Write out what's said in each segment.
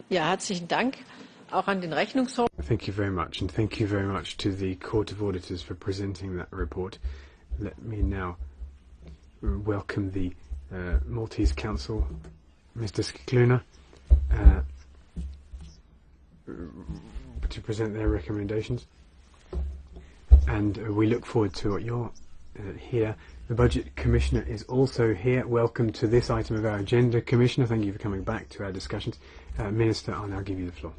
Ja, herzlichen Dank auch an den Rechnungshof. Thank you very much, and thank you very much to the Court of Auditors for presenting that report. Let me now welcome the Maltese Council, Mr. Scicluna, to present their recommendations. And we look forward to what you're here. The Budget Commissioner is also here. Welcome to this item of our agenda, Commissioner. Thank you for coming back to our discussions. Minister, I'll now give you the floor.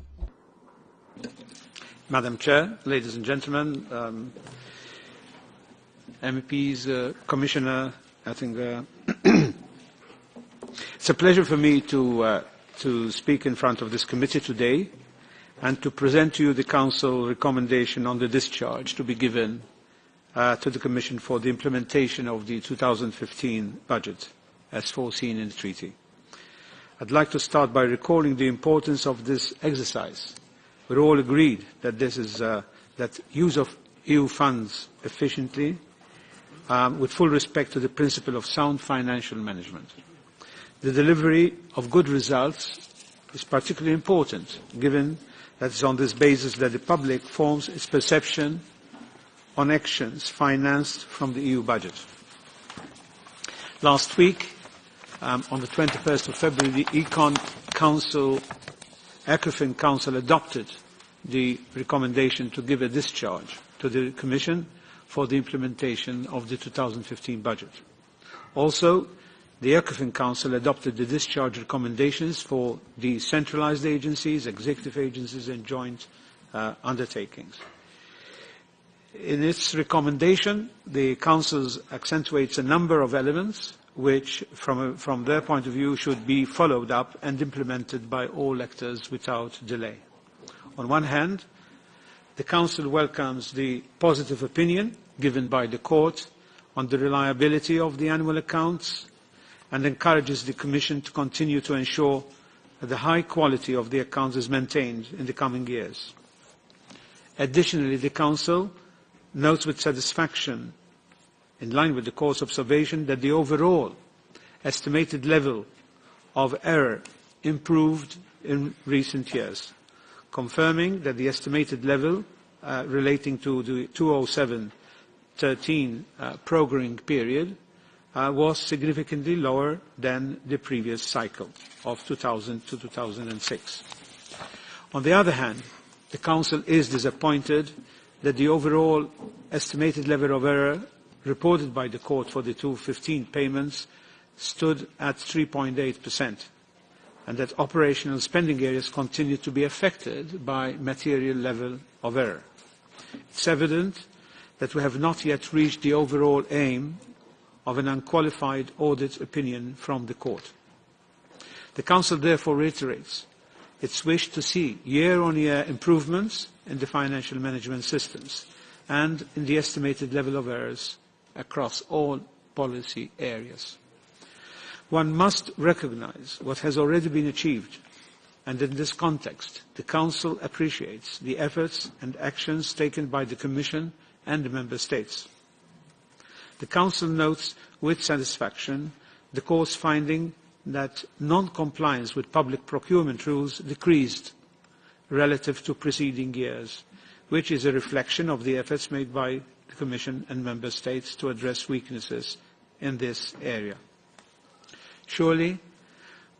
Madam Chair, ladies and gentlemen, MEPs, Commissioner, I think it's a pleasure for me to speak in front of this committee today and to present to you the Council recommendation on the discharge to be given to the Commission for the implementation of the 2015 budget as foreseen in the Treaty. I'd like to start by recalling the importance of this exercise. We're all agreed that this is that use of EU funds efficiently with full respect to the principle of sound financial management. The delivery of good results is particularly important, given that it's on this basis that the public forms its perception on actions financed from the EU budget. Last week, on the 21st of February, the ECOFIN Council adopted the recommendation to give a discharge to the Commission for the implementation of the 2015 budget. Also, the ECOFIN Council adopted the discharge recommendations for the centralised agencies, executive agencies and joint undertakings. In its recommendation, the Council accentuates a number of elements which, from their point of view, should be followed up and implemented by all actors without delay. On one hand, the Council welcomes the positive opinion given by the Court on the reliability of the annual accounts and encourages the Commission to continue to ensure that the high quality of the accounts is maintained in the coming years. Additionally, the Council notes with satisfaction, in line with the Court's observation, that the overall estimated level of error improved in recent years, confirming that the estimated level relating to the 2007-13 programming period was significantly lower than the previous cycle of 2000 to 2006. On the other hand, the Council is disappointed that the overall estimated level of error reported by the Court for the 2015 payments stood at 3.8%, and that operational spending areas continue to be affected by material level of error. It's evident that we have not yet reached the overall aim of an unqualified audit opinion from the Court. The Council therefore reiterates its wish to see year-on-year improvements in the financial management systems and in the estimated level of errors across all policy areas. One must recognise what has already been achieved, and in this context, the Council appreciates the efforts and actions taken by the Commission and the Member States. The Council notes with satisfaction the Court's finding that non-compliance with public procurement rules decreased relative to preceding years, which is a reflection of the efforts made by the Commission and Member States to address weaknesses in this area. Surely,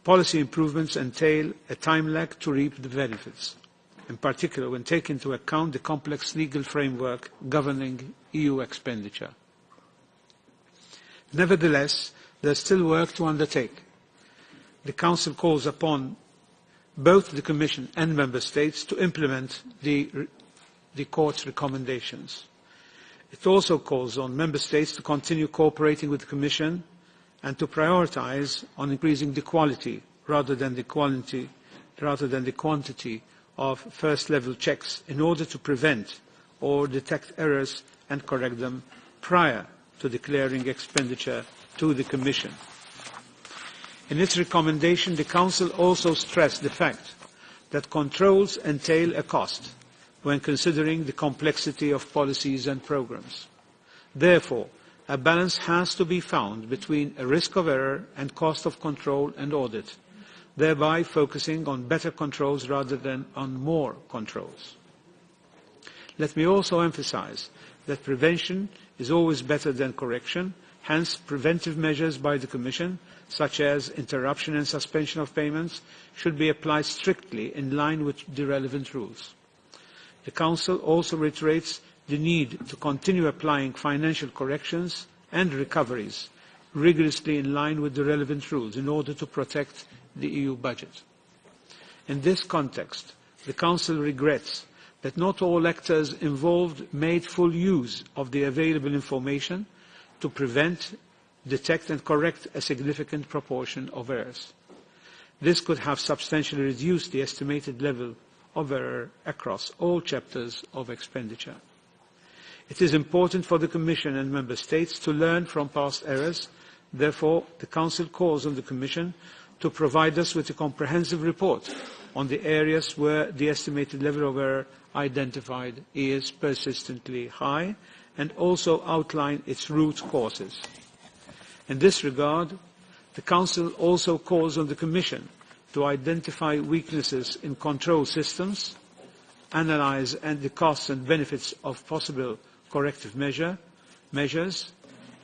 policy improvements entail a time lag to reap the benefits, in particular when taking into account the complex legal framework governing EU expenditure. Nevertheless, there is still work to undertake. The Council calls upon both the Commission and Member States to implement the Court's recommendations. It also calls on Member States to continue cooperating with the Commission and to prioritise on increasing the quality rather than the quantity of first-level checks in order to prevent or detect errors and correct them prior to declaring expenditure to the Commission. In its recommendation, the Council also stressed the fact that controls entail a cost when considering the complexity of policies and programmes. Therefore, a balance has to be found between a risk of error and cost of control and audit, thereby focusing on better controls rather than on more controls. Let me also emphasize that prevention is always better than correction. Hence, preventive measures by the Commission, such as interruption and suspension of payments, should be applied strictly in line with the relevant rules. The Council also reiterates the need to continue applying financial corrections and recoveries rigorously in line with the relevant rules in order to protect the EU budget. In this context, the Council regrets that not all actors involved made full use of the available information to prevent, detect and correct a significant proportion of errors. This could have substantially reduced the estimated level of error across all chapters of expenditure. It is important for the Commission and Member States to learn from past errors. Therefore, the Council calls on the Commission to provide us with a comprehensive report on the areas where the estimated level of error identified is persistently high, and also outline its root causes. In this regard, the Council also calls on the Commission to identify weaknesses in control systems, analyse the costs and benefits of possible corrective measures,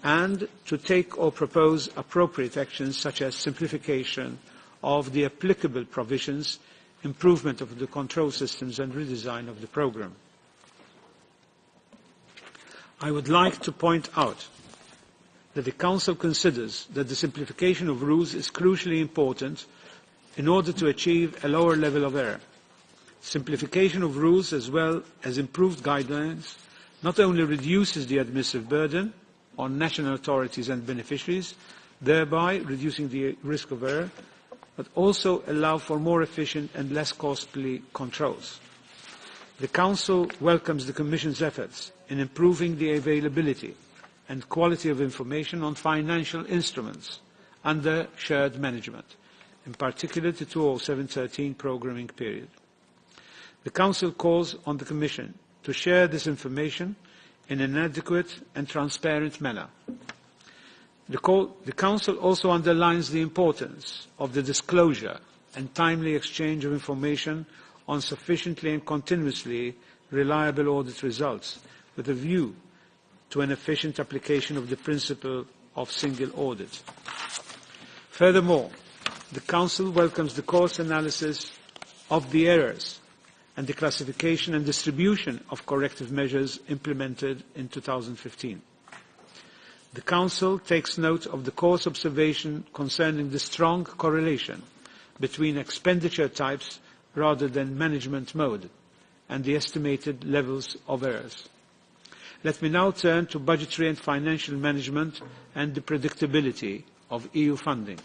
and to take or propose appropriate actions such as simplification of the applicable provisions, improvement of the control systems and redesign of the programme. I would like to point out that the Council considers that the simplification of rules is crucially important in order to achieve a lower level of error. Simplification of rules as well as improved guidelines not only reduces the administrative burden on national authorities and beneficiaries, thereby reducing the risk of error, but also allow for more efficient and less costly controls. The Council welcomes the Commission's efforts in improving the availability and quality of information on financial instruments under shared management, in particular the 2007-13 programming period. The Council calls on the Commission to share this information in an adequate and transparent manner. The Council also underlines the importance of the disclosure and timely exchange of information on sufficiently and continuously reliable audit results with a view to an efficient application of the principle of single audit. Furthermore, the Council welcomes the Court's analysis of the errors and the classification and distribution of corrective measures implemented in 2015. The Council takes note of the Court's observation concerning the strong correlation between expenditure types rather than management mode and the estimated levels of errors. Let me now turn to budgetary and financial management and the predictability of EU funding.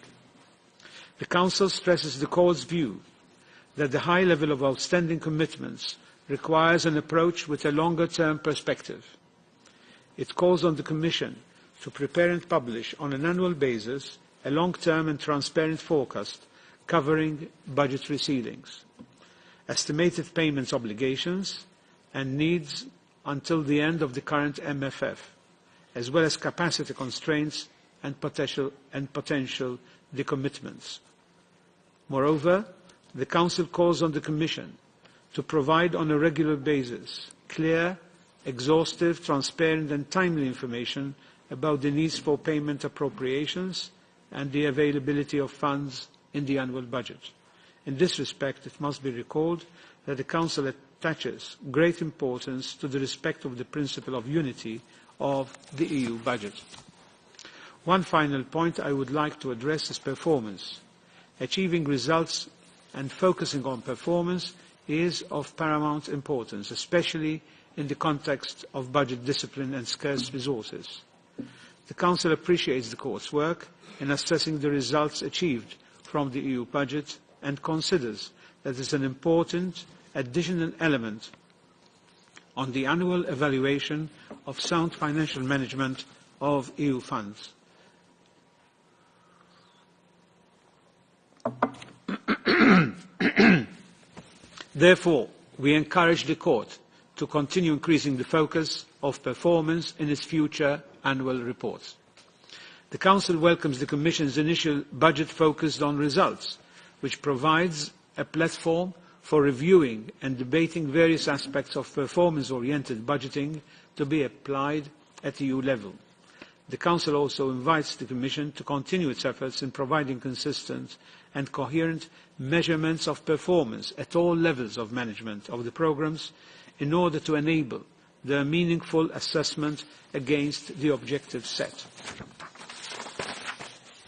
The Council stresses the Court's view that the high level of outstanding commitments requires an approach with a longer-term perspective. It calls on the Commission to prepare and publish on an annual basis a long-term and transparent forecast covering budgetary ceilings, estimated payments obligations and needs until the end of the current MFF, as well as capacity constraints and potential decommitments. Moreover, the Council calls on the Commission to provide on a regular basis clear, exhaustive, transparent and timely information about the needs for payment appropriations and the availability of funds in the annual budget. In this respect, it must be recalled that the Council attaches great importance to the respect of the principle of unity of the EU budget. One final point I would like to address is performance. Achieving results and focusing on performance is of paramount importance, especially in the context of budget discipline and scarce resources. The Council appreciates the Court's work in assessing the results achieved from the EU budget and considers that it is an important additional element on the annual evaluation of sound financial management of EU funds. Therefore, we encourage the Court to continue increasing the focus of performance in its future annual reports. The Council welcomes the Commission's initial budget focused on results, which provides a platform for reviewing and debating various aspects of performance-oriented budgeting to be applied at EU level. The Council also invites the Commission to continue its efforts in providing consistent and coherent measurements of performance at all levels of management of the programmes in order to enable their meaningful assessment against the objectives set.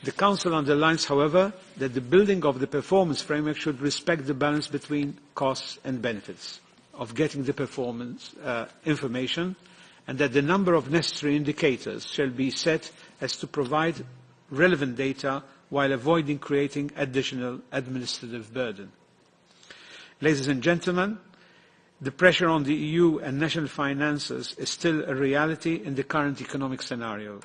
The Council underlines, however, that the building of the performance framework should respect the balance between costs and benefits of getting the performance information, and that the number of necessary indicators shall be set as to provide relevant data while avoiding creating additional administrative burden. Ladies and gentlemen, the pressure on the EU and national finances is still a reality in the current economic scenario.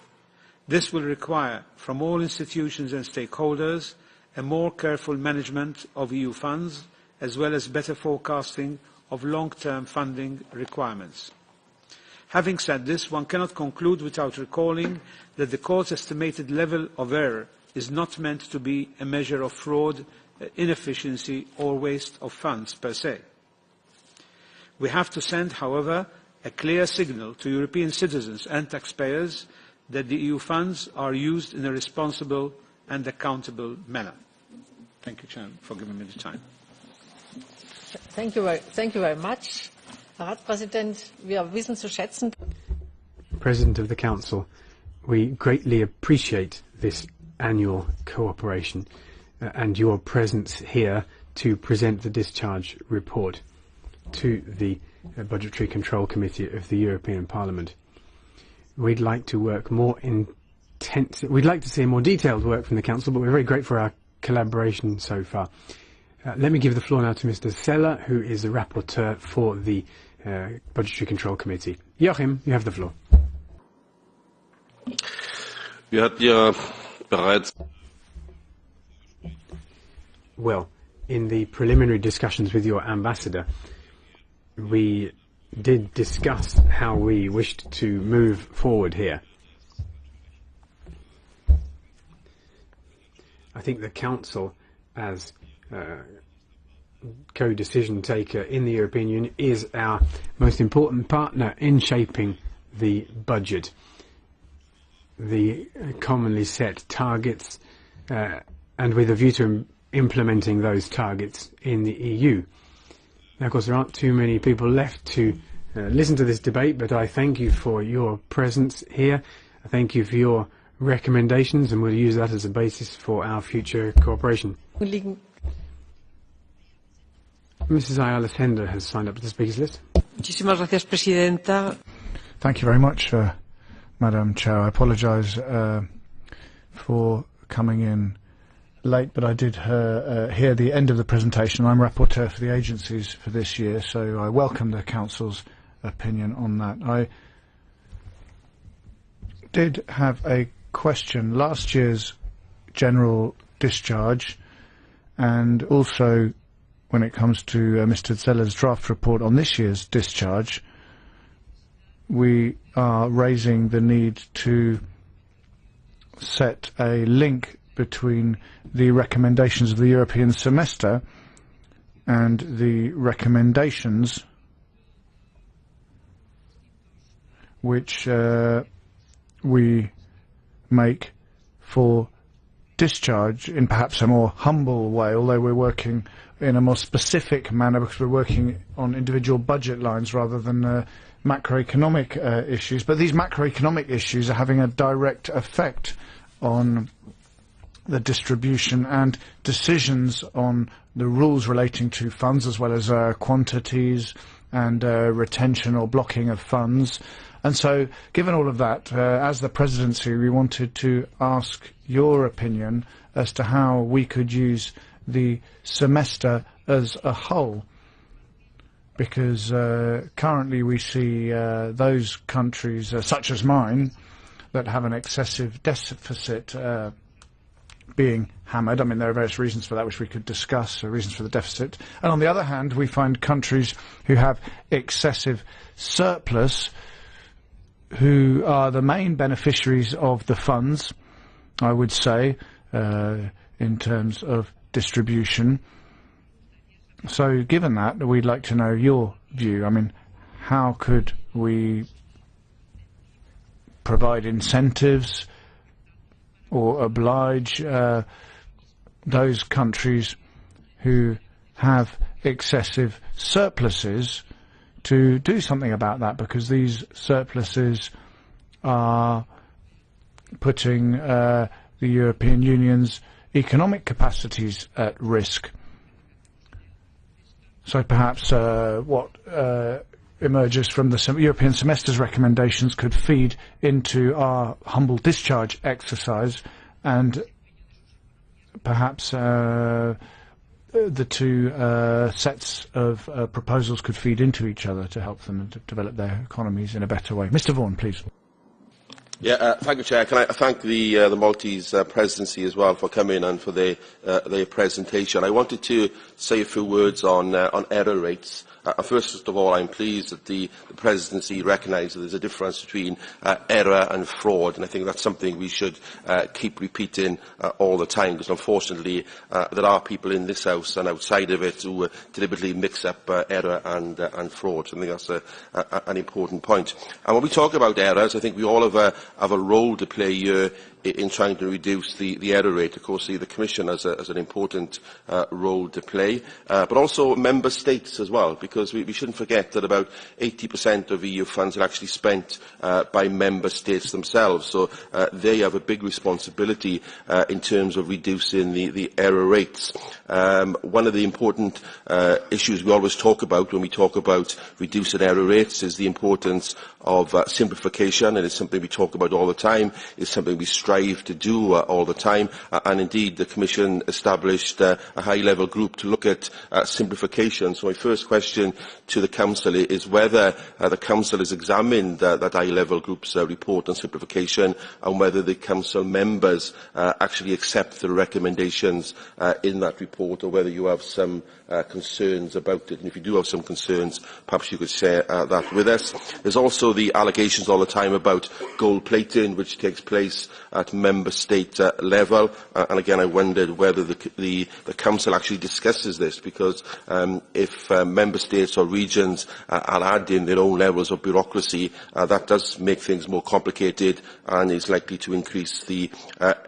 This will require from all institutions and stakeholders a more careful management of EU funds, as well as better forecasting of long-term funding requirements. Having said this, one cannot conclude without recalling that the Court's estimated level of error is not meant to be a measure of fraud, inefficiency or waste of funds per se. We have to send, however, a clear signal to European citizens and taxpayers that the EU funds are used in a responsible and accountable manner. Thank you, Chairman, for giving me the time. Thank you very much. Herr Ratspräsident, wir wissen zu schätzen. President of the Council, we greatly appreciate this annual cooperation and your presence here to present the discharge report to the Budgetary Control Committee of the European Parliament. We'd like to work more we'd like to see more detailed work from the Council, but we're very grateful for our collaboration so far. Let me give the floor now to Mr. Zeller, who is the rapporteur for the Budgetary Control Committee. Joachim, you have the floor. Wir hatten ja bereits. Well, in the preliminary discussions with your ambassador, we did discuss how we wished to move forward here. I think the Council, as co-decision taker in the European Union, is our most important partner in shaping the budget. The commonly set targets and with a view to implementing those targets in the EU. Now, of course, there aren't too many people left to listen to this debate, but I thank you for your presence here. I thank you for your recommendations, and we'll use that as a basis for our future cooperation. Mrs. Ayala Sender has signed up to the speakers list. Muchísimas gracias, Presidenta. Thank you very much, Madam Chair. I apologise for coming in late, but I did hear the end of the presentation. I'm rapporteur for the agencies for this year, so I welcome the Council's opinion on that. I did have a question. Last year's general discharge, and also when it comes to Mr. Zeller's draft report on this year's discharge, we are raising the need to set a link between the recommendations of the European semester and the recommendations which we make for discharge in perhaps a more humble way, although we're working in a more specific manner because we're working on individual budget lines rather than macroeconomic issues. But these macroeconomic issues are having a direct effect on the distribution and decisions on the rules relating to funds, as well as quantities and retention or blocking of funds. And so, given all of that, as the presidency, we wanted to ask your opinion as to how we could use the semester as a whole. Because currently we see those countries, such as mine, that have an excessive deficit being hammered. I mean, there are various reasons for that which we could discuss, reasons for the deficit. And on the other hand, we find countries who have excessive surplus, who are the main beneficiaries of the funds, I would say, in terms of distribution. So given that, we'd like to know your view. I mean, how could we provide incentives or oblige those countries who have excessive surpluses to do something about that, because these surpluses are putting the European Union's economic capacities at risk. So perhaps what emerges from the European semester's recommendations could feed into our humble discharge exercise, and perhaps the two sets of proposals could feed into each other to help them to develop their economies in a better way. Mr. Vaughan, please. Yeah, thank you, Chair. Can I thank the Maltese presidency as well for coming and for their presentation. I wanted to say a few words on error rates. First of all, I'm pleased that the presidency recognises there's a difference between error and fraud, and I think that's something we should keep repeating all the time, because unfortunately there are people in this House and outside of it who deliberately mix up error and fraud. So I think that's an important point. And when we talk about errors, I think we all have a role to play here in trying to reduce the error rate. Of course, the Commission has an important role to play, but also Member States as well, because we shouldn't forget that about 80% of EU funds are actually spent by Member States themselves. So they have a big responsibility in terms of reducing the error rates. One of the important issues we always talk about when we talk about reducing error rates is the importance of simplification, and it's something we talk about all the time. It's something we strive to do all the time, and indeed the Commission established a high-level group to look at simplification. So my first question to the Council is whether the Council has examined that high-level group's report on simplification, and whether the Council members actually accept the recommendations in that report, or whether you have some concerns about it. And if you do have some concerns, perhaps you could share that with us. There's also the allegations all the time about gold plating, which takes place at Member State level. And again, I wondered whether the Council actually discusses this, because if Member States or regions are adding their own levels of bureaucracy, that does make things more complicated and is likely to increase the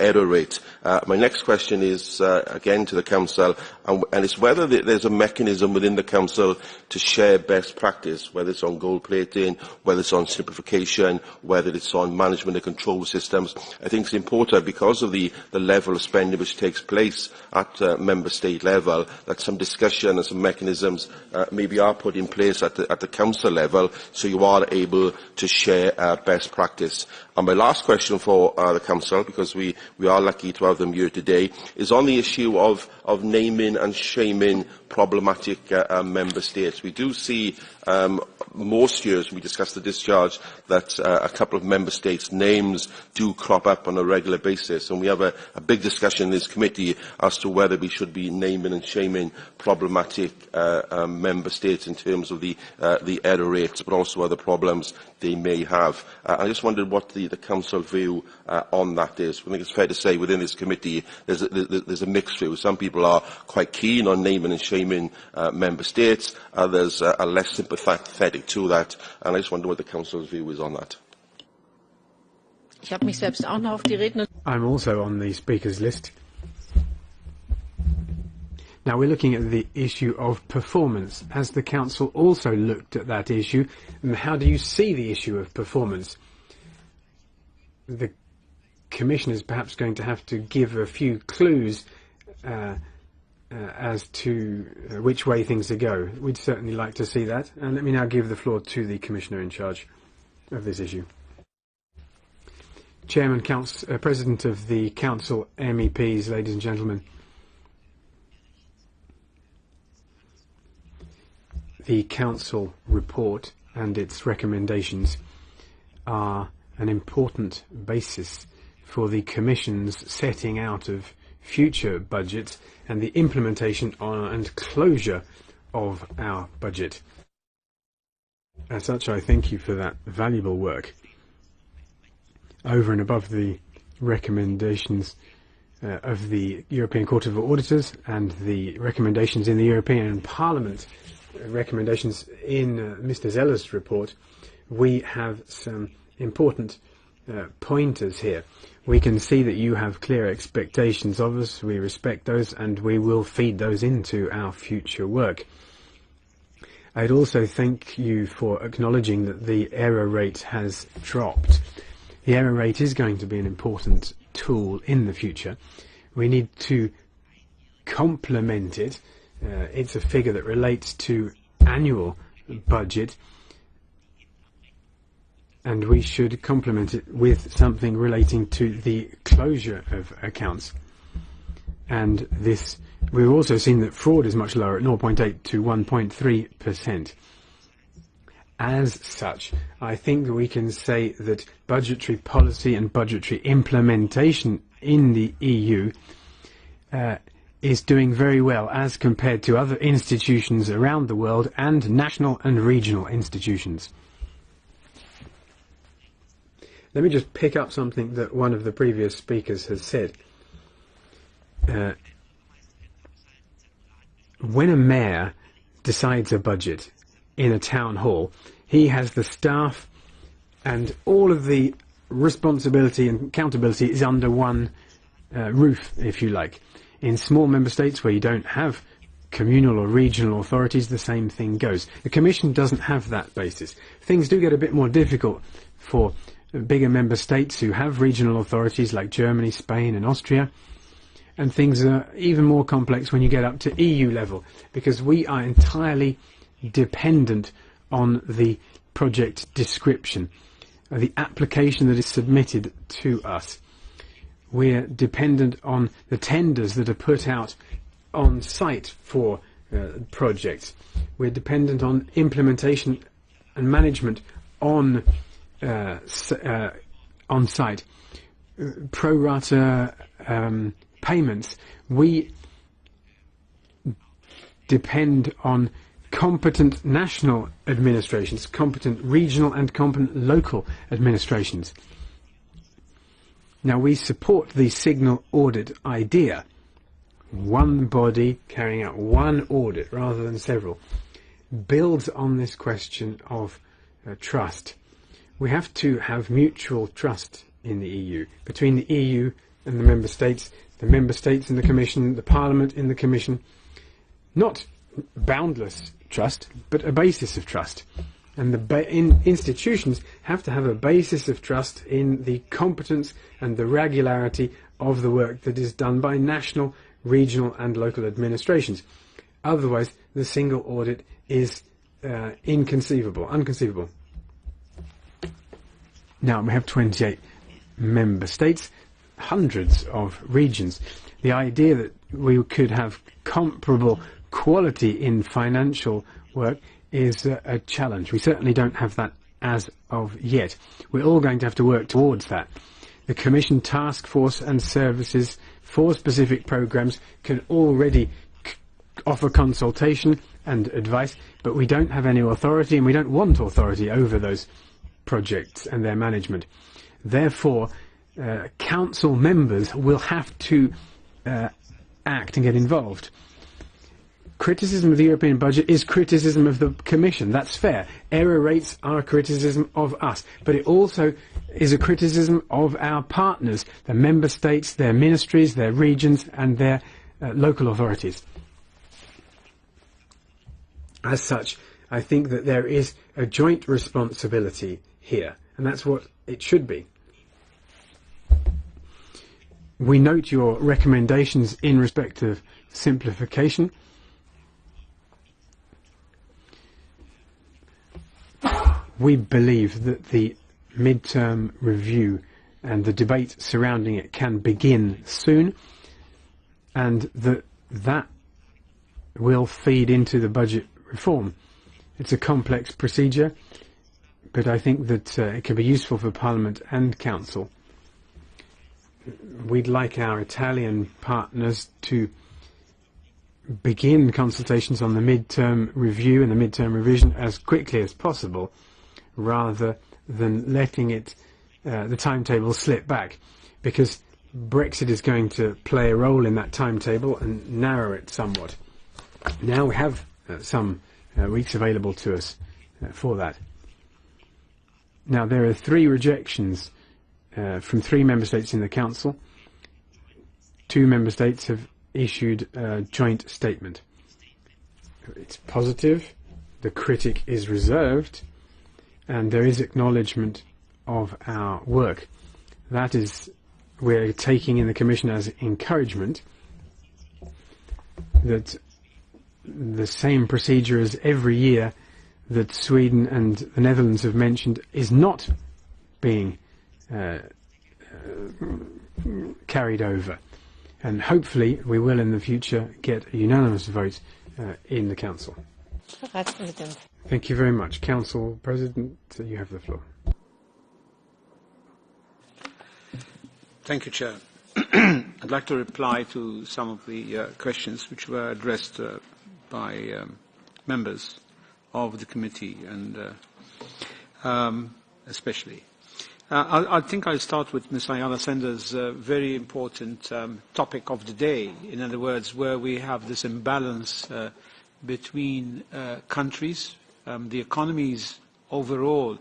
error rate. My next question is again to the Council, and it's whether there's a mechanism within the Council to share best practice, whether it's on gold plating, whether it's on simplification, whether it's on management and control systems. I think it's important, because of the level of spending which takes place at Member State level, that some discussion and some mechanisms maybe are put in place at the Council level, so you are able to share best practice. And my last question for the Council, because we are lucky to have them here today, is on the issue of naming and shaming problematic Member States. We do see most years, when we discuss the discharge, that a couple of Member States' names do crop up on a regular basis, and we have a big discussion in this committee as to whether we should be naming and shaming problematic Member States in terms of the error rates, but also other problems they may have. I just wondered what the Council view on that is. I think it's fair to say within this committee there's a mixed view. Some people are quite keen on naming and shaming Member States, others are less sympathetic to that, and I just wonder what the Council's view is on that. I'm also on the speakers list. Now we're looking at the issue of performance. Has the Council also looked at that issue, and how do you see the issue of performance? The Commission is perhaps going to have to give a few clues as to which way things are go. We'd certainly like to see that. And let me now give the floor to the Commissioner in charge of this issue. Chairman, President of the Council, MEPs, ladies and gentlemen. The Council report and its recommendations are an important basis for the Commission's setting out of future budgets and the implementation and closure of our budget. As such, I thank you for that valuable work. Over and above the recommendations of the European Court of Auditors and the recommendations in the European Parliament, recommendations in Mr. Zeller's report, we have some important pointers here. We can see that you have clear expectations of us, we respect those, and we will feed those into our future work. I'd also thank you for acknowledging that the error rate has dropped. The error rate is going to be an important tool in the future. We need to complement it. It's a figure that relates to annual budget, and we should complement it with something relating to the closure of accounts. And this, we've also seen that fraud is much lower at 0.8 to 1.3%. As such, I think that we can say that budgetary policy and budgetary implementation in the EU is doing very well as compared to other institutions around the world and national and regional institutions. Let me just pick up something that one of the previous speakers has said. When a mayor decides a budget in a town hall, he has the staff and all of the responsibility and accountability is under one roof, if you like. In small member states where you don't have communal or regional authorities, the same thing goes. The Commission doesn't have that basis. Things do get a bit more difficult for bigger member states who have regional authorities like Germany, Spain and Austria. And things are even more complex when you get up to EU level, because we are entirely dependent on the project description, the application that is submitted to us. We're dependent on the tenders that are put out on site for projects. We're dependent on implementation and management on site. Pro rata payments. We depend on competent national administrations, competent regional and competent local administrations. Now we support the signal audit idea. One body carrying out one audit rather than several builds on this question of trust. We have to have mutual trust in the EU, between the EU and the Member States in the Commission, the Parliament in the Commission. Not boundless trust, but a basis of trust. And the institutions have to have a basis of trust in the competence and the regularity of the work that is done by national, regional and local administrations. Otherwise, the single audit is unconceivable. Now, we have 28 member states, hundreds of regions. The idea that we could have comparable quality in financial work is a challenge. We certainly don't have that as of yet. We're all going to have to work towards that. The Commission task force and services for specific programs can already offer consultation and advice, but we don't have any authority and we don't want authority over those projects and their management. Therefore, council members will have to act and get involved. Criticism of the European budget is criticism of the Commission. That's fair. Error rates are a criticism of us. But it also is a criticism of our partners, the member states, their ministries, their regions and their local authorities. As such, I think that there is a joint responsibility here, and that's what it should be. We note your recommendations in respect of simplification. We believe that the mid-term review and the debate surrounding it can begin soon, and that will feed into the budget reform. It's a complex procedure, but I think that it can be useful for Parliament and Council. We'd like our Italian partners to begin consultations on the mid-term review and the mid-term revision as quickly as possible, rather than letting it the timetable slip back, because Brexit is going to play a role in that timetable and narrow it somewhat. Now we have some weeks available to us for that. Now there are 3 rejections from 3 member states in the Council. 2 member states have issued a joint statement. It's positive, the critic is reserved, and there is acknowledgement of our work. That is, we're taking in the Commission as encouragement that the same procedure as every year that Sweden and the Netherlands have mentioned is not being carried over. And hopefully we will in the future get a unanimous vote in the Council. Thank you very much. Council President, you have the floor. Thank you, Chair. I'd like to reply to some of the questions which were addressed by members of the committee, and especially. I think I'll start with Ms. Ayala Sender's very important topic of the day. In other words, where we have this imbalance between countries. The economies overall,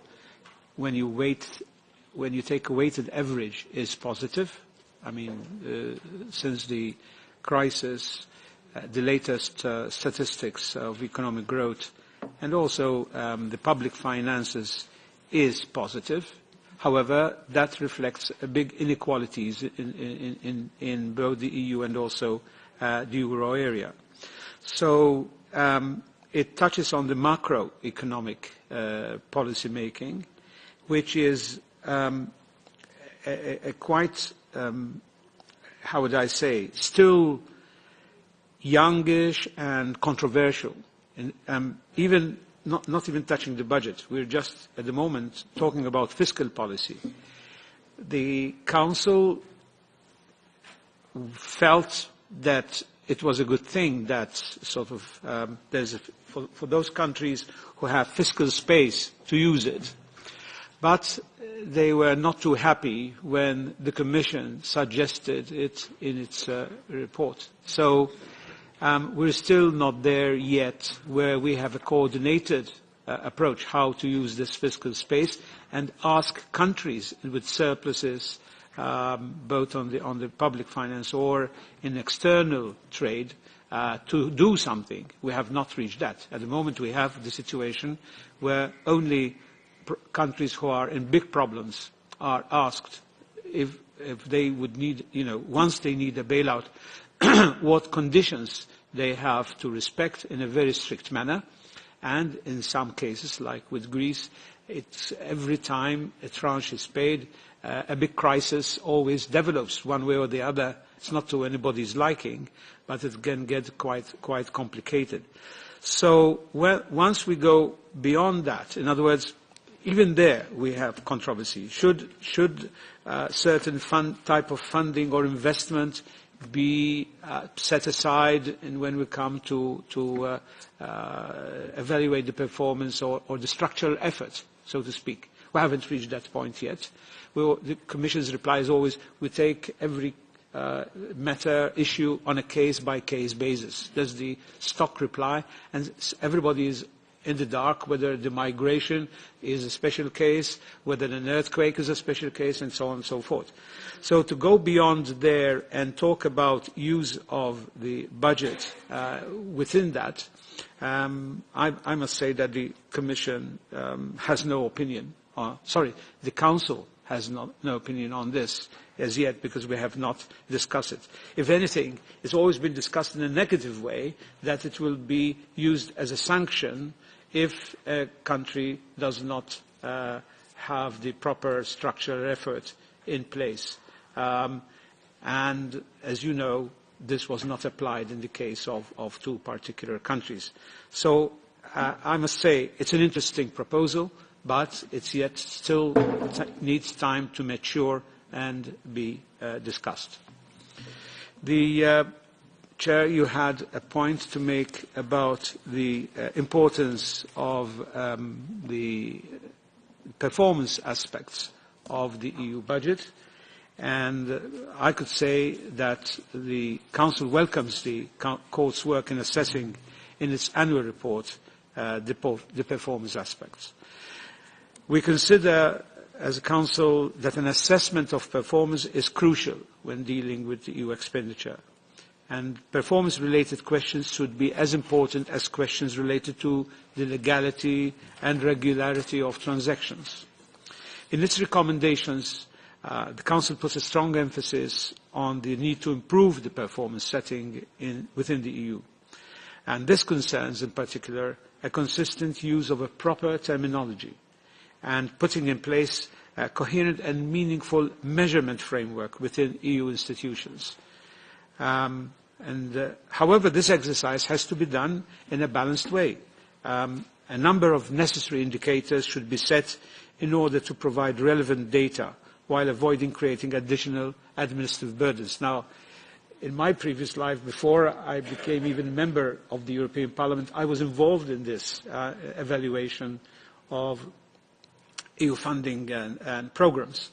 when you take a weighted average, is positive. I mean, since the crisis, the latest statistics of economic growth and also the public finances is positive. However, that reflects big inequalities in both the EU and also the euro area. So it touches on the macroeconomic policy making, which is a quite, how would I say, still youngish and controversial. And even not even touching the budget. We're just, at the moment, talking about fiscal policy. The Council felt that it was a good thing that sort of for those countries who have fiscal space to use it. But they were not too happy when the Commission suggested it in its report. So we're still not there yet where we have a coordinated approach how to use this fiscal space and ask countries with surpluses both on the public finance or in external trade to do something. We have not reached that. At the moment we have the situation where only countries who are in big problems are asked if they would need, once they need a bailout, what conditions they have to respect in a very strict manner. And in some cases, like with Greece, it's every time a tranche is paid, a big crisis always develops one way or the other. It's not to anybody's liking, but it can get quite complicated. So once we go beyond that, in other words, even there we have controversy. Should certain type of funding or investment be set aside and when we come to evaluate the performance or the structural effort, so to speak? We haven't reached that point yet. The Commission's reply is always, we take every matter, issue on a case-by-case basis. That's the stock reply, and everybody is in the dark whether the migration is a special case, whether an earthquake is a special case, and so on and so forth. So to go beyond there and talk about use of the budget within that, I must say that the Commission has no opinion. The Council has no opinion on this as yet, because we have not discussed it. If anything, it's always been discussed in a negative way, that it will be used as a sanction if a country does not have the proper structural effort in place. And as you know, this was not applied in the case of two particular countries. So I must say it's an interesting proposal, but it's yet still needs time to mature and be discussed. The Chair, you had a point to make about the importance of the performance aspects of the EU budget, And I could say that the Council welcomes the Court's work in assessing in its annual report the performance aspects. We consider as a Council that an assessment of performance is crucial when dealing with EU expenditure. And performance-related questions should be as important as questions related to the legality and regularity of transactions. In its recommendations, the Council puts a strong emphasis on the need to improve the performance setting within the EU. And this concerns, in particular, a consistent use of a proper terminology and putting in place a coherent and meaningful measurement framework within EU institutions. However, this exercise has to be done in a balanced way. A number of necessary indicators should be set in order to provide relevant data while avoiding creating additional administrative burdens. Now, in my previous life, before I became even a member of the European Parliament, I was involved in this evaluation of EU funding and programs.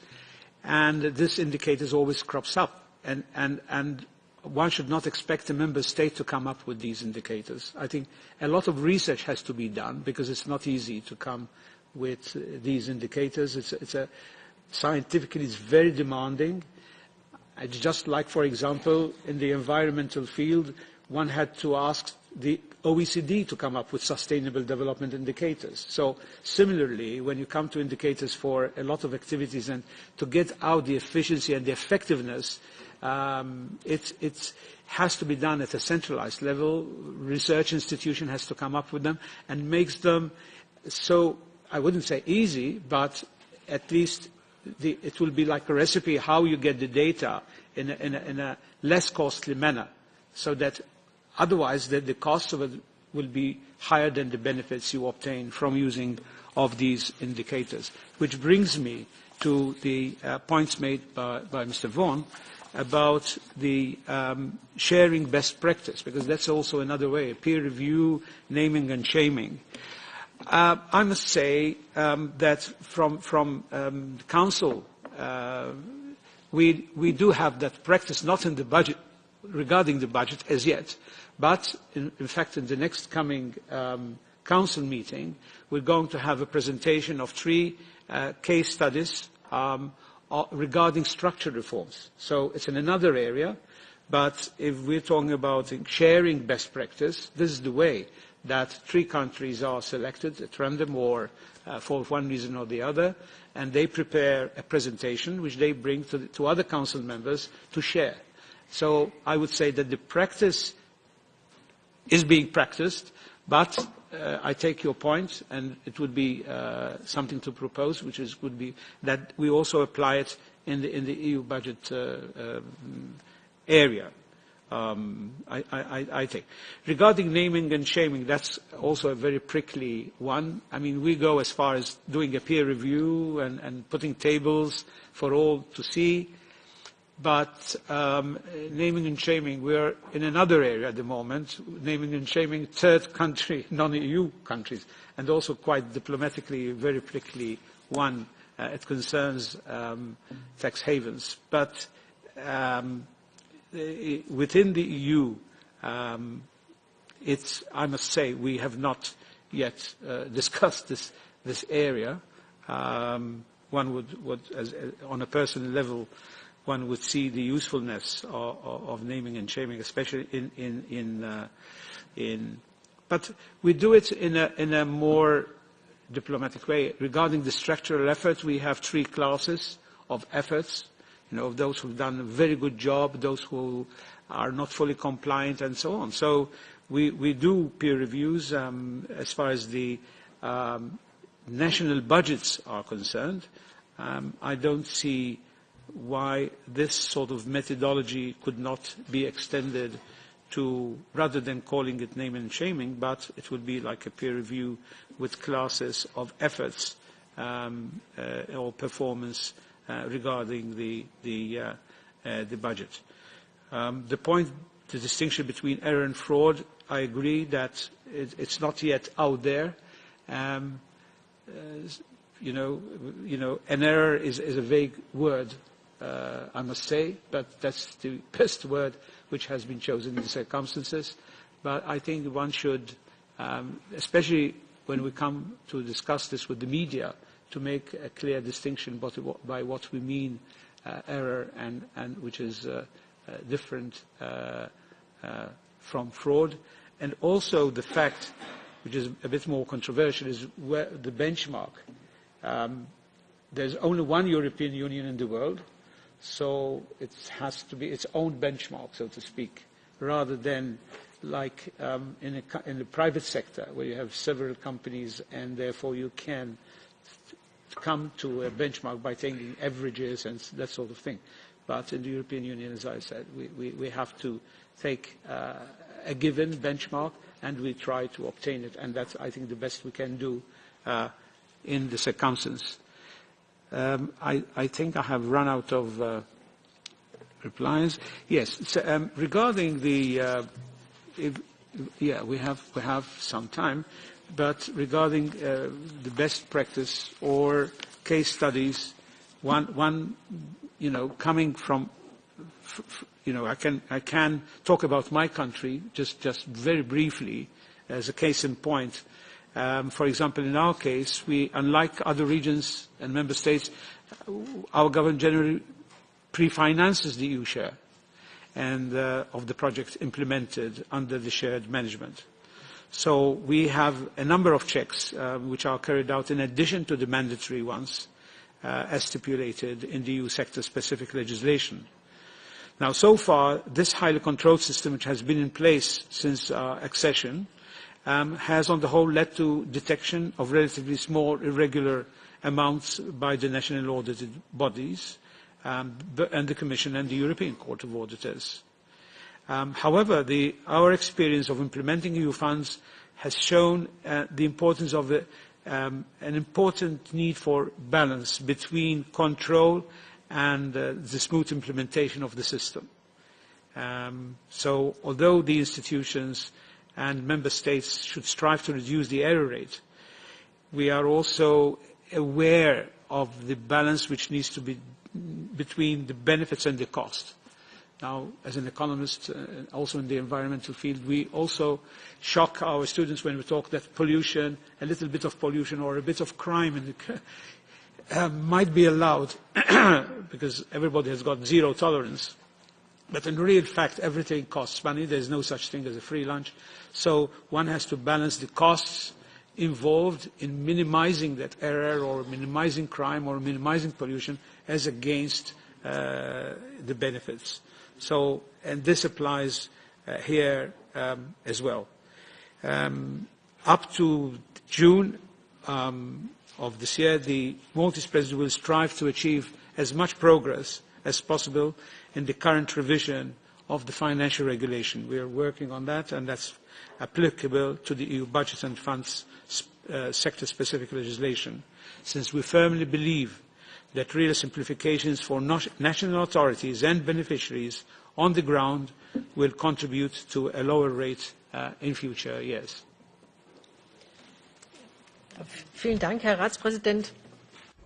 And this indicator always crops up. And one should not expect a member state to come up with these indicators. I think a lot of research has to be done because it's not easy to come with these indicators. Scientifically, it's very demanding. It's just like, for example, in the environmental field, one had to ask the OECD to come up with sustainable development indicators. So similarly, when you come to indicators for a lot of activities and to get out the efficiency and the effectiveness, it has to be done at a centralized level. Research institution has to come up with them and makes them so, I wouldn't say easy, but at least it will be like a recipe how you get the data in a less costly manner, so that otherwise the cost of it will be higher than the benefits you obtain from using of these indicators. Which brings me to the points made by Mr. Vaughan about the sharing best practice, because that's also another way, peer review, naming and shaming. I must say that from the Council, we do have that practice, not in the budget, regarding the budget as yet, but in fact in the next coming Council meeting, we're going to have a presentation of 3 case studies regarding structural reforms. So it's in another area, but if we're talking about sharing best practice, this is the way that 3 countries are selected at random or for one reason or the other, and they prepare a presentation which they bring to other Council members to share. So I would say that the practice is being practiced, but I take your point, and it would be something to propose, which would be that we also apply it in the EU budget area. I think. Regarding naming and shaming, that's also a very prickly one. I mean, we go as far as doing a peer review and putting tables for all to see. But naming and shaming, we're in another area at the moment, naming and shaming third country, non-EU countries, and also quite diplomatically, very prickly one. It concerns tax havens. But within the EU, I must say, we have not yet discussed this area. One would on a personal level, one would see the usefulness of naming and shaming, especially but we do it in a more diplomatic way. Regarding the structural efforts, we have 3 classes of efforts. You know, those who've done a very good job, those who are not fully compliant, and so on. So we do peer reviews as far as the national budgets are concerned. I don't see why this sort of methodology could not be extended to, rather than calling it name and shaming, but it would be like a peer review with classes of efforts or performance regarding the budget. The point, the distinction between error and fraud, I agree that it's not yet out there. You know, an error is a vague word. I must say, but that's the best word which has been chosen in the circumstances. But I think one should, especially when we come to discuss this with the media, to make a clear distinction by what we mean error and which is different from fraud. And also the fact, which is a bit more controversial, is where the benchmark. There's only one European Union in the world, so it has to be its own benchmark, so to speak, rather than like in the private sector, where you have several companies and therefore you can come to a benchmark by taking averages and that sort of thing. But in the European Union, as I said, we have to take a given benchmark and we try to obtain it, and that's, I think, the best we can do in the circumstances. I think I have run out of replies. Yes, so, regarding the, we have some time, but regarding the best practice or case studies, one coming from, I can talk about my country just very briefly as a case in point. For example, in our case, we, unlike other regions and member states, our government generally pre-finances the EU share and of the projects implemented under the shared management. So we have a number of checks which are carried out in addition to the mandatory ones as stipulated in the EU sector-specific legislation. Now, so far, this highly controlled system, which has been in place since our accession, has on the whole led to detection of relatively small irregular amounts by the national audited bodies and the Commission and the European Court of Auditors. However, our experience of implementing EU funds has shown the importance of an important need for balance between control and the smooth implementation of the system. So although the institutions and member states should strive to reduce the error rate, we are also aware of the balance which needs to be between the benefits and the cost. Now, as an economist, also in the environmental field, we also shock our students when we talk that pollution, a little bit of pollution or a bit of crime in the, might be allowed because everybody has got zero tolerance. But in real fact, everything costs money. There's no such thing as a free lunch. So one has to balance the costs involved in minimizing that error or minimizing crime or minimizing pollution as against the benefits. So, and this applies here as well. Up to June of this year, the Maltese Presidency will strive to achieve as much progress as possible in the current revision of the financial regulation. We are working on that, and that's applicable to the EU budget and funds sector-specific legislation, since we firmly believe that real simplifications for national authorities and beneficiaries on the ground will contribute to a lower rate in future years. Vielen Dank, Herr Ratspräsident.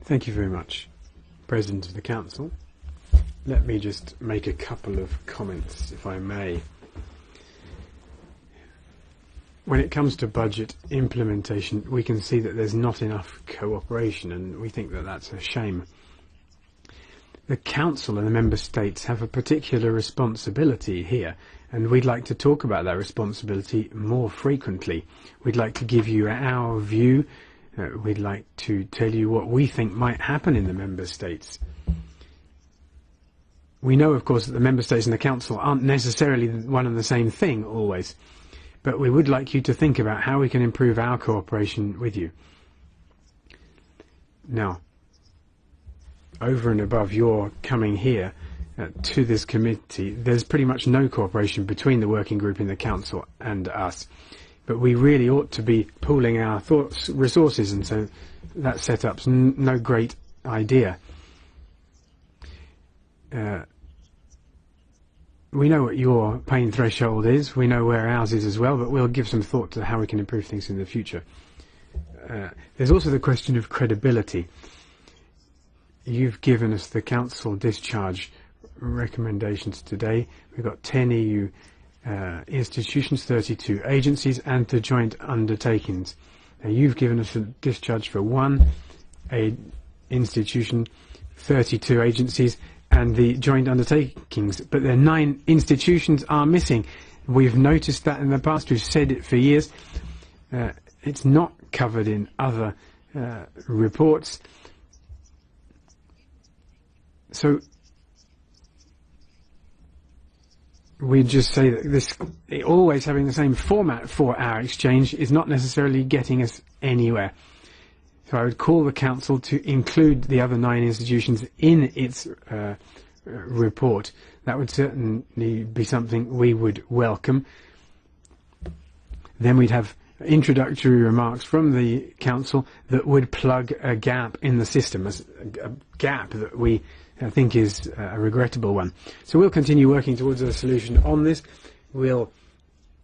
Thank you very much, President of the Council. Let me just make a couple of comments, if I may. When it comes to budget implementation, we can see that there's not enough cooperation, and we think that that's a shame. The Council and the Member States have a particular responsibility here, and we'd like to talk about that responsibility more frequently. We'd like to give you our view. We'd like to tell you what we think might happen in the Member States. We know, of course, that the Member States and the Council aren't necessarily one and the same thing always, but we would like you to think about how we can improve our cooperation with you. Now, over and above your coming here to this committee, there's pretty much no cooperation between the working group in the Council and us. But we really ought to be pooling our thoughts, resources, and so that setup's no great idea. We know what your pain threshold is, we know where ours is as well, but we'll give some thought to how we can improve things in the future. There's also the question of credibility. you've given us the Council discharge recommendations today. We've got 10 EU institutions, 32 agencies, and the joint undertakings. Now, you've given us a discharge for one institution, 32 agencies, and the joint undertakings, but the 9 institutions are missing. We've noticed that in the past. We've said it for years. It's not covered in other reports. So we just say that this always having the same format for our exchange is not necessarily getting us anywhere. So I would call the Council to include the other 9 institutions in its report. That would certainly be something we would welcome. Then we'd have introductory remarks from the Council that would plug a gap in the system, a gap that we think is a regrettable one. So we'll continue working towards a solution on this. We'll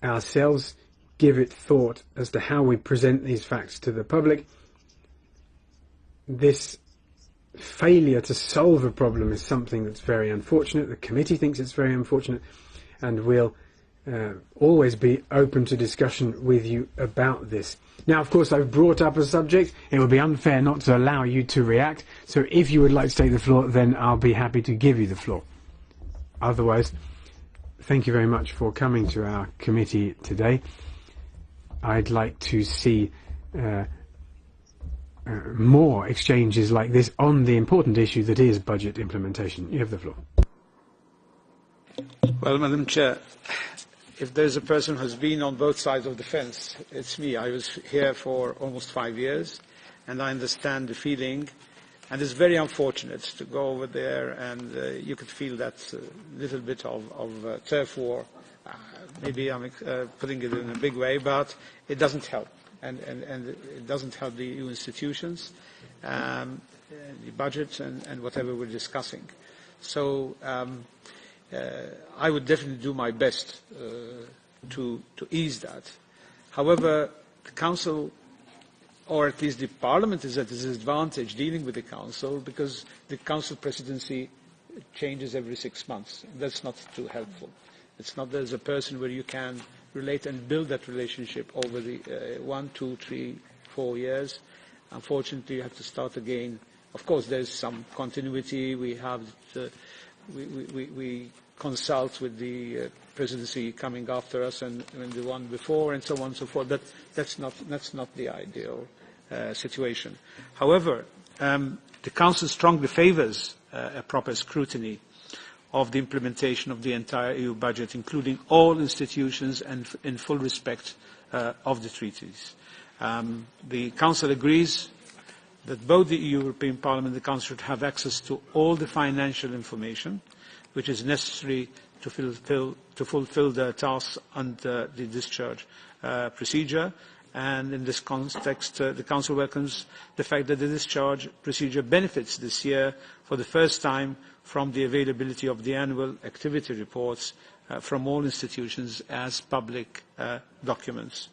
ourselves give it thought as to how we present these facts to the public. This failure to solve a problem is something that's very unfortunate. The committee thinks it's very unfortunate, and we'll always be open to discussion with you about this. Now, of course, I've brought up a subject. It would be unfair not to allow you to react. So if you would like to take the floor, then I'll be happy to give you the floor. Otherwise, thank you very much for coming to our committee today. I'd like to see more exchanges like this on the important issue that is budget implementation. You have the floor. Well, Madam Chair, if there's a person who has been on both sides of the fence, it's me. I was here for almost 5 years, and I understand the feeling. And it's very unfortunate to go over there, and you could feel that little bit of turf war. Maybe I'm putting it in a big way, but it doesn't help. And it doesn't help the EU institutions, the budget, and whatever we're discussing. So I would definitely do my best to ease that. However, the Council, or at least the Parliament, is at a disadvantage dealing with the Council because the Council presidency changes every 6 months. That's not too helpful. It's not there's a person where you can relate and build that relationship over the 1, 2, 3, 4 years. Unfortunately, you have to start again. Of course, there's some continuity. We have we consult with the presidency coming after us and the one before, and so on and so forth. But that's not the ideal situation. However, the Council strongly favours a proper scrutiny of the implementation of the entire EU budget, including all institutions and in full respect of the treaties. The Council agrees that both the European Parliament and the Council should have access to all the financial information which is necessary to fulfill the tasks under the discharge procedure. And in this context, the Council welcomes the fact that the discharge procedure benefits this year for the first time from the availability of the annual activity reports from all institutions as public documents.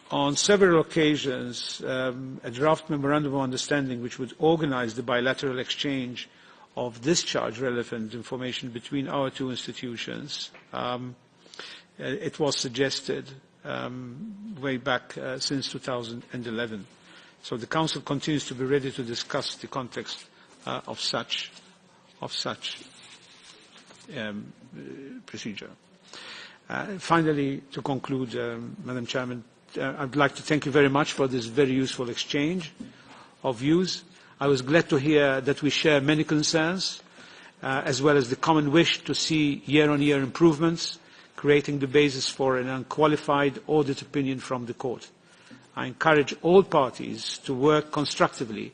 On several occasions, a draft memorandum of understanding which would organise the bilateral exchange of discharge-relevant information between our 2 institutions, it was suggested way back since 2011. So the Council continues to be ready to discuss the context of such procedure. Finally, to conclude, Madam Chairman, I'd like to thank you very much for this very useful exchange of views. I was glad to hear that we share many concerns, as well as the common wish to see year-on-year improvements, creating the basis for an unqualified audit opinion from the Court. I encourage all parties to work constructively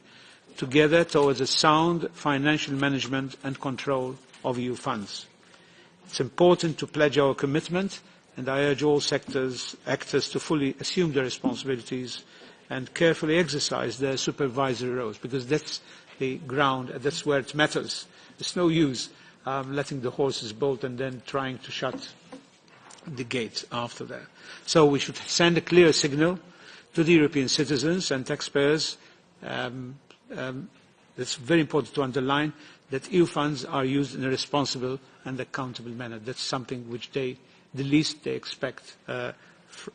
together towards a sound financial management and control of EU funds. It's important to pledge our commitment, and I urge all actors to fully assume their responsibilities and carefully exercise their supervisory roles, because that's the ground, that's where it matters. It's no use letting the horses bolt and then trying to shut the gates after that. So we should send a clear signal to the European citizens and taxpayers It's very important to underline that EU funds are used in a responsible and accountable manner. That's something which the least they expect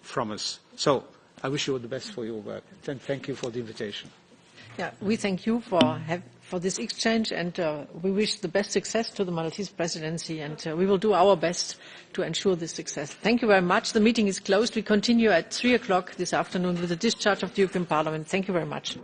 from us. So I wish you all the best for your work. And thank you for the invitation. Yeah, we thank you for this exchange, and we wish the best success to the Maltese presidency, and we will do our best to ensure this success. Thank you very much. The meeting is closed. We continue at 3 o'clock this afternoon with the discharge of the European Parliament. Thank you very much.